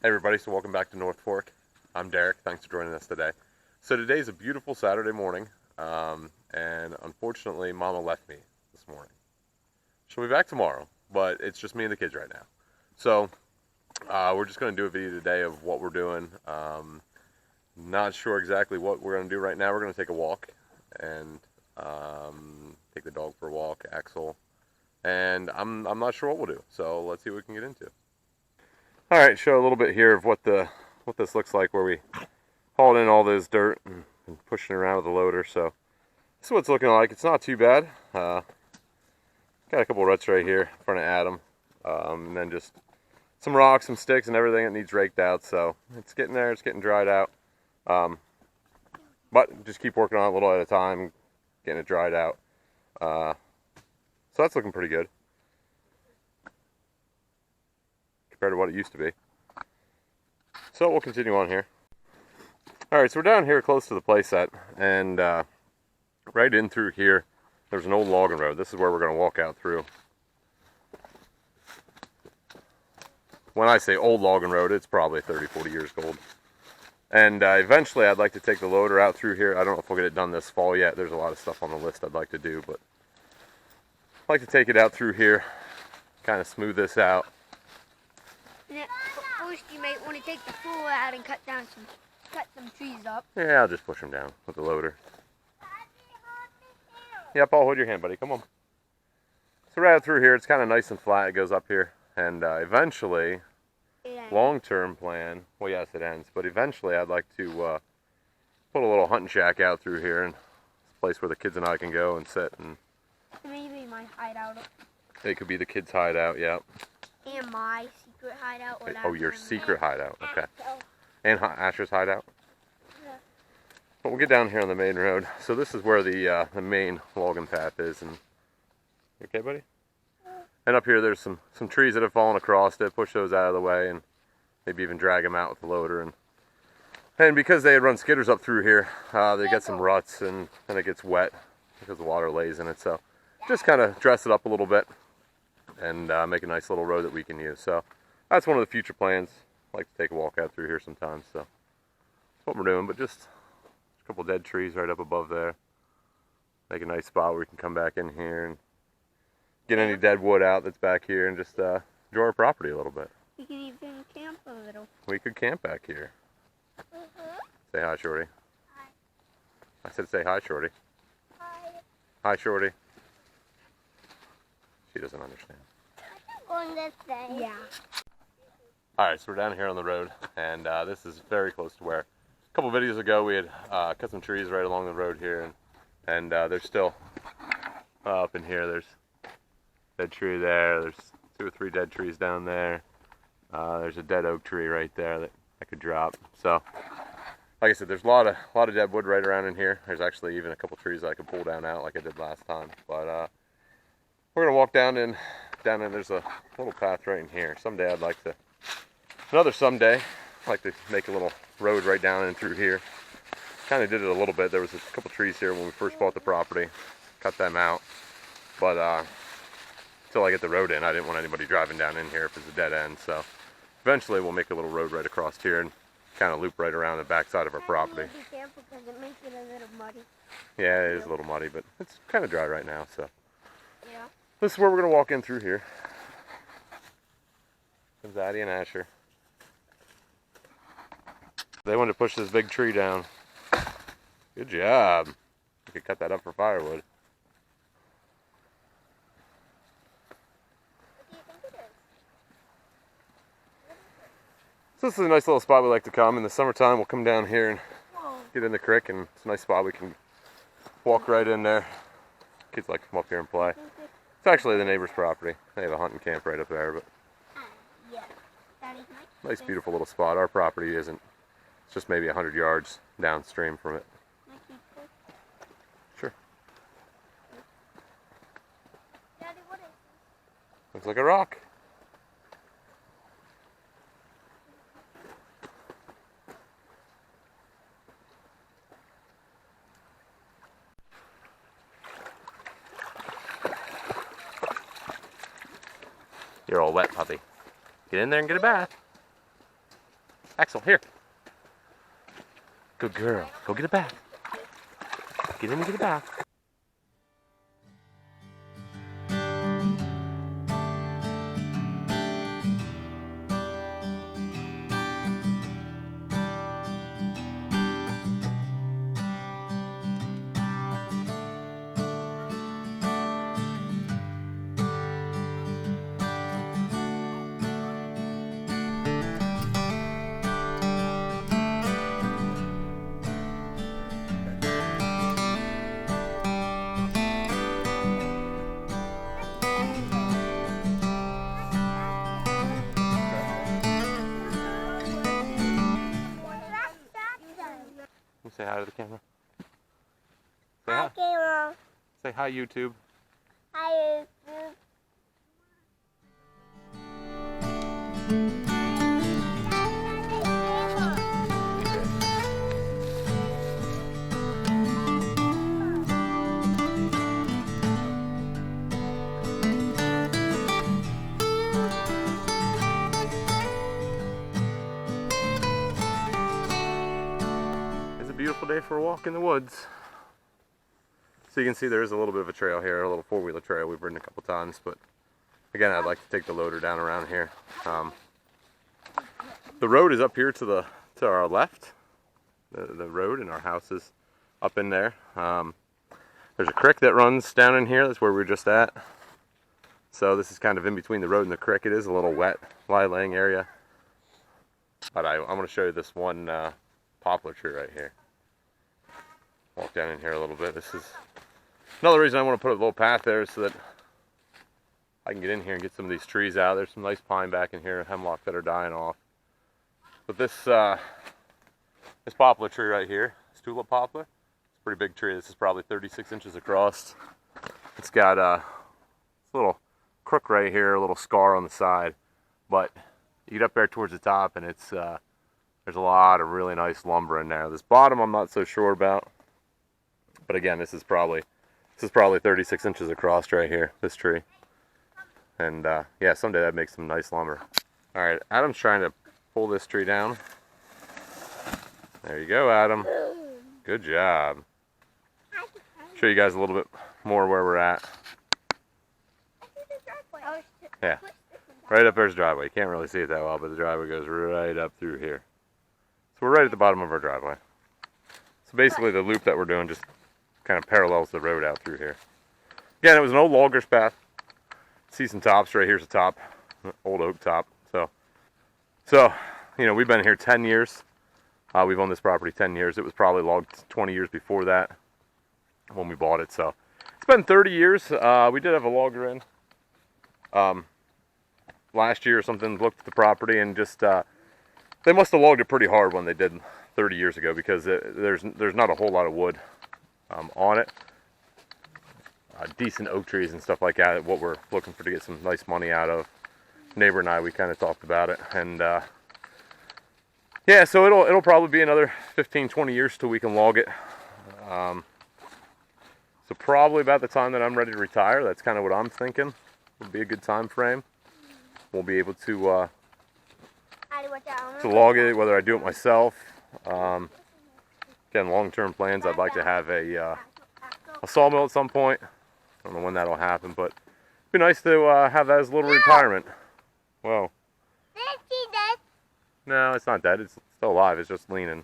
Hey everybody, so welcome back to North Fork. I'm Derek, thanks for joining us today. So today's a beautiful Saturday morning, and unfortunately Mama left me this morning. She'll be back tomorrow, but it's just me and the kids right now. So we're just going to do a video today of what we're doing. Not sure exactly what we're going to do right now. We're going to take a walk and take the dog for a walk, Axel, and I'm not sure what we'll do. So let's see what we can get into. All right, show a little bit here of what this looks like, where we hauled in all this dirt and pushing it around with the loader. So this is what it's looking like. It's not too bad. Got a couple ruts right here in front of Adam, and then just some rocks, some sticks, and everything that needs raked out. So it's getting there. It's getting dried out. But just keep working on it a little at a time, getting it dried out. So that's looking pretty good compared to what it used to be. So we'll continue on here. Alright, so we're down here close to the playset, and right in through here there's an old logging road. This is where we're going to walk out through. When I say old logging road, it's probably 30-40 years old. And eventually I'd like to take the loader out through here. I don't know if we'll get it done this fall yet. There's a lot of stuff on the list I'd like to do, but I'd like to take it out through here, kind of smooth this out. First, you might want to take the floor out and cut some trees up. Yeah, I'll just push them down with the loader. Yep, I'll hold your hand, buddy. Come on. So right out through here, it's kind of nice and flat. It goes up here, and eventually, long-term plan. Well, yes, it ends, but eventually, I'd like to put a little hunting shack out through here, and it's a place where the kids and I can go and sit, and maybe my hideout. It could be the kids' hideout. Yep. And my secret hideout. Oh, your secret hideout. Okay. And Asher's hideout. Yeah. But we'll get down here on the main road. So this is where the main logging path is. And you okay, buddy? Yeah. And up here, there's some trees that have fallen across it. Push those out of the way, and maybe even drag them out with the loader. And because they had run skidders up through here, they get some ruts, and then it gets wet because the water lays in it. So just kind of dress it up a little bit and make a nice little road that we can use. So that's one of the future plans. I like to take a walk out through here sometimes. So that's what we're doing. But just a couple dead trees right up above there. Make a nice spot where we can come back in here and get any dead wood out that's back here, and just enjoy our property a little bit. We can even camp a little. We could camp back here. Say hi, Shorty. Hi. I said say hi, Shorty. Hi. Hi, Shorty. She doesn't understand. On this thing. Yeah. Alright, so we're down here on the road, and this is very close to where a couple videos ago we had cut some trees right along the road here, and there's still up in here, there's a dead tree there, there's 2 or 3 dead trees down there, there's a dead oak tree right there that I could drop. So like I said, there's a lot of dead wood right around in here. There's actually even a couple trees that I could pull down out like I did last time, but we're gonna walk down in. There's a little path right in here. Someday I'd like to, someday, I'd like to make a little road right down in through here. Kind of did it a little bit. There was a couple trees here when we first bought the property. Cut them out. But until I get the road in, I didn't want anybody driving down in here if it's a dead end. So eventually we'll make a little road right across here and kind of loop right around the back side of our property. Be careful because it makes it a little muddy. Yeah, it is a little muddy, but it's kind of dry right now. So. Yeah. This is where we're going to walk in through here. There's Addie and Asher. They wanted to push this big tree down. Good job. We could cut that up for firewood. What do you think it is? So this is a nice little spot we like to come. In the summertime, we'll come down here and get in the creek, and it's a nice spot. We can walk right in there. Kids like to come up here and play. It's actually the neighbor's property. They have a hunting camp right up there, but Yeah. nice, beautiful little spot. Our property isn't. It's just maybe 100 yards downstream from it. Sure. Daddy, what is this? Looks like a rock. You're all wet, puppy. Get in there and get a bath. Axel, here. Good girl. Go get a bath. Get in and get a bath. Say hi to the camera. Say hi. Hi, camera. Say hi, YouTube. Hi, YouTube. It's a beautiful day for a walk in the woods. So you can see there is a little bit of a trail here, a little four-wheeler trail we've ridden a couple times, but again, I'd like to take the loader down around here. The road is up here to our left. The road, and our house is up in there. There's a creek that runs down in here. That's where we were just at. So this is kind of in between the road and the creek. It is a little wet, lie-laying area. But I'm going to show you this one poplar tree right here. Walk down in here a little bit. This is another reason I want to put a little path there, so that I can get in here and get some of these trees out. There's some nice pine back in here, hemlock that are dying off. But this poplar tree right here, this tulip poplar, it's a pretty big tree. This is probably 36 inches across. It's got a little crook right here, a little scar on the side. But you get up there towards the top, and it's there's a lot of really nice lumber in there. This bottom I'm not so sure about. But again, this is probably 36 inches across right here, this tree. And yeah, someday that'd make some nice lumber. All right, Adam's trying to pull this tree down. There you go, Adam. Good job. Show you guys a little bit more where we're at. Yeah, right up there's the driveway. You can't really see it that well, but the driveway goes right up through here. So we're right at the bottom of our driveway. So basically the loop that we're doing just kind of parallels the road out through here. Again, it was an old logger's path. See some tops. Right here's a top, old oak top. So you know, we've been here 10 years. We've owned this property 10 years. It was probably logged 20 years before that when we bought it. So it's been 30 years. We did have a logger in last year or something. Looked at the property and just they must have logged it pretty hard when they did 30 years ago, because there's not a whole lot of wood on it. Decent oak trees and stuff like that, what we're looking for to get some nice money out of. Neighbor and I, we kind of talked about it, and yeah, so it'll probably be another 15-20 years till we can log it. So probably about the time that I'm ready to retire, that's kind of what I'm thinking would be a good time frame. We'll be able to log it, whether I do it myself. Again, long-term plans, I'd like to have a sawmill at some point. I don't know when that'll happen, but it'd be nice to have that as a little retirement. Whoa. No, it's not dead. It's still alive. It's just leaning.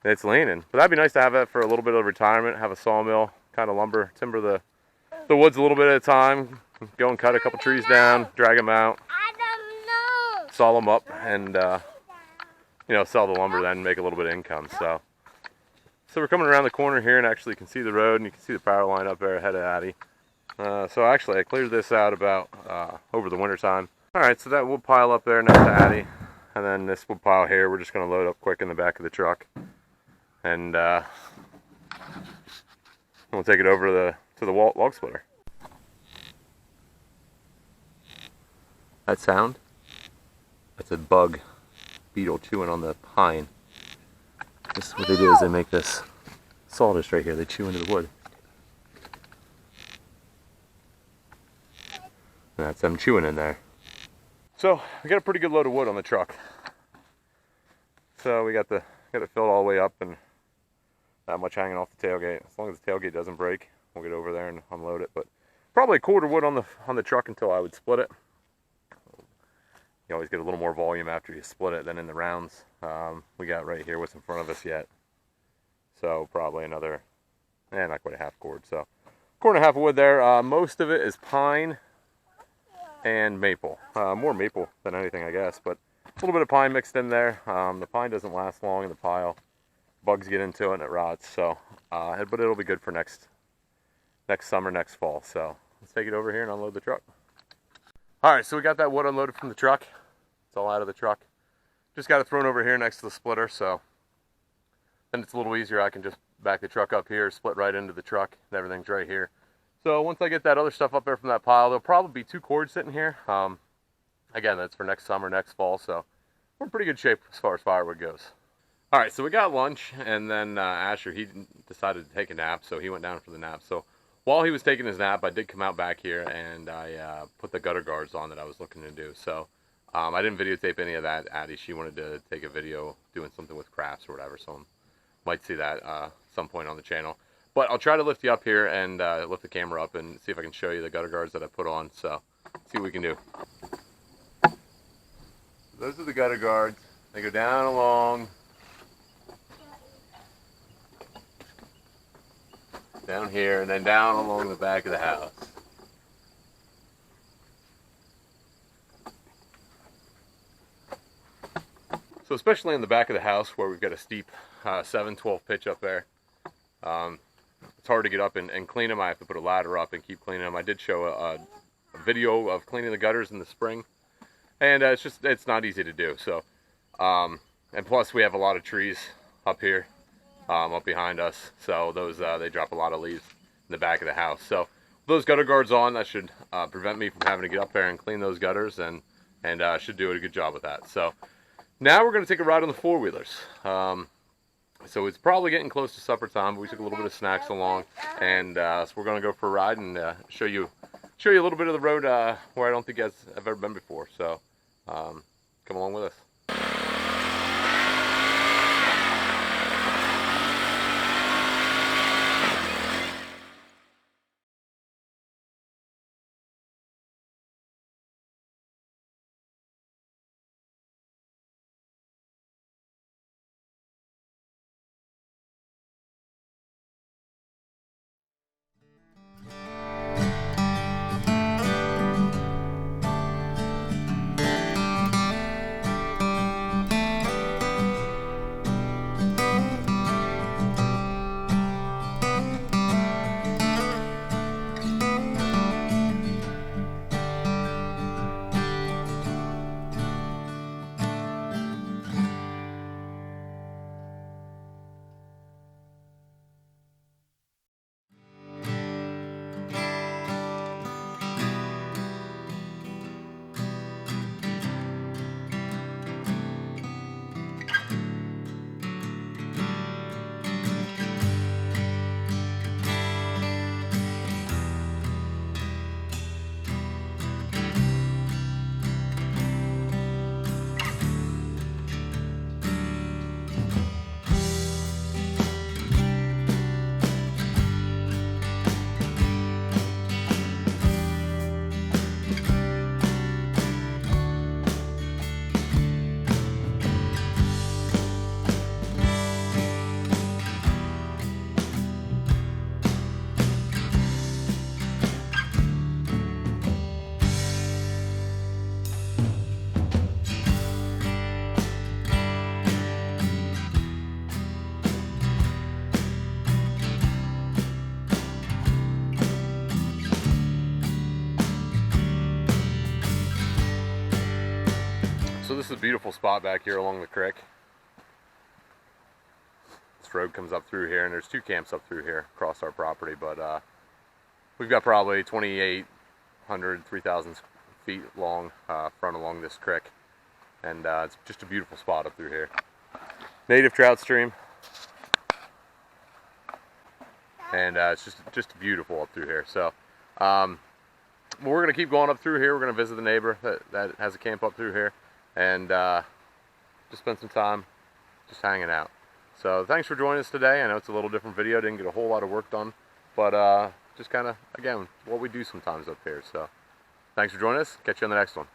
It's leaning. But that'd be nice to have that for a little bit of retirement. Have a sawmill, kind of timber the woods a little bit at a time. Go and cut a couple trees down, drag them out, saw them up, and you know, sell the lumber, then make a little bit of income. So we're coming around the corner here, and actually you can see the road, and you can see the power line up there ahead of Addie. So actually I cleared this out about over the winter time. Alright, so that wood pile up there next to Addie, and then this wood pile here we're just going to load up quick in the back of the truck, and we'll take it over to the log splitter. That sound? That's a bug beetle chewing on the pine. This is what they do, is they make this sawdust right here. They chew into the wood. And that's them chewing in there. So we got a pretty good load of wood on the truck. So we got it filled all the way up and not much hanging off the tailgate. As long as the tailgate doesn't break, we'll get over there and unload it. But probably a quarter wood on the truck until I would split it. You always get a little more volume after you split it than in the rounds. We got right here what's in front of us yet. So probably another, not quite a half cord. So cord and a half of wood there. Most of it is pine and maple. More maple than anything, I guess, but a little bit of pine mixed in there. The pine doesn't last long in the pile. Bugs get into it and it rots. So, but it'll be good for next summer, next fall. So let's take it over here and unload the truck. All right, so we got that wood unloaded from the truck. It's all out of the truck. Just got it thrown over here next to the splitter, so then it's a little easier. I can just back the truck up here, split right into the truck, and everything's right here. So once I get that other stuff up there from that pile, there'll probably be 2 cords sitting here. Again, that's for next summer, next fall, so we're in pretty good shape as far as firewood goes. All right, so we got lunch, and then Asher, he decided to take a nap, so he went down for the nap. So while he was taking his nap, I did come out back here, and I put the gutter guards on that I was looking to do. So I didn't videotape any of that. Addie, she wanted to take a video doing something with crafts or whatever, so might see that at some point on the channel. But I'll try to lift you up here and lift the camera up and see if I can show you the gutter guards that I put on. So see what we can do. Those are the gutter guards. They go down along, down here, and then down along the back of the house. So especially in the back of the house where we've got a steep 7/12 pitch up there, it's hard to get up and clean them. I have to put a ladder up and keep cleaning them. I did show a video of cleaning the gutters in the spring, and it's not easy to do. So, and plus we have a lot of trees up here, up behind us. So those they drop a lot of leaves in the back of the house. So with those gutter guards on, that should prevent me from having to get up there and clean those gutters, and should do a good job with that. So now we're going to take a ride on the 4-wheelers. So it's probably getting close to supper time, but we took a little bit of snacks along, and so we're going to go for a ride and show you a little bit of the road where I don't think you guys have ever been before. So come along with us. So this is a beautiful spot back here along the creek. This road comes up through here, and there's 2 camps up through here across our property, but we've got probably 2,800, 3,000 feet long front along this creek, and it's just a beautiful spot up through here. Native trout stream, and it's just beautiful up through here. So we're going to keep going up through here. We're going to visit the neighbor that has a camp up through here, and just spend some time just hanging out. So thanks for joining us today. I know it's a little different video, didn't get a whole lot of work done, but just kind of, again, what we do sometimes up here. So thanks for joining us. Catch you on the next one.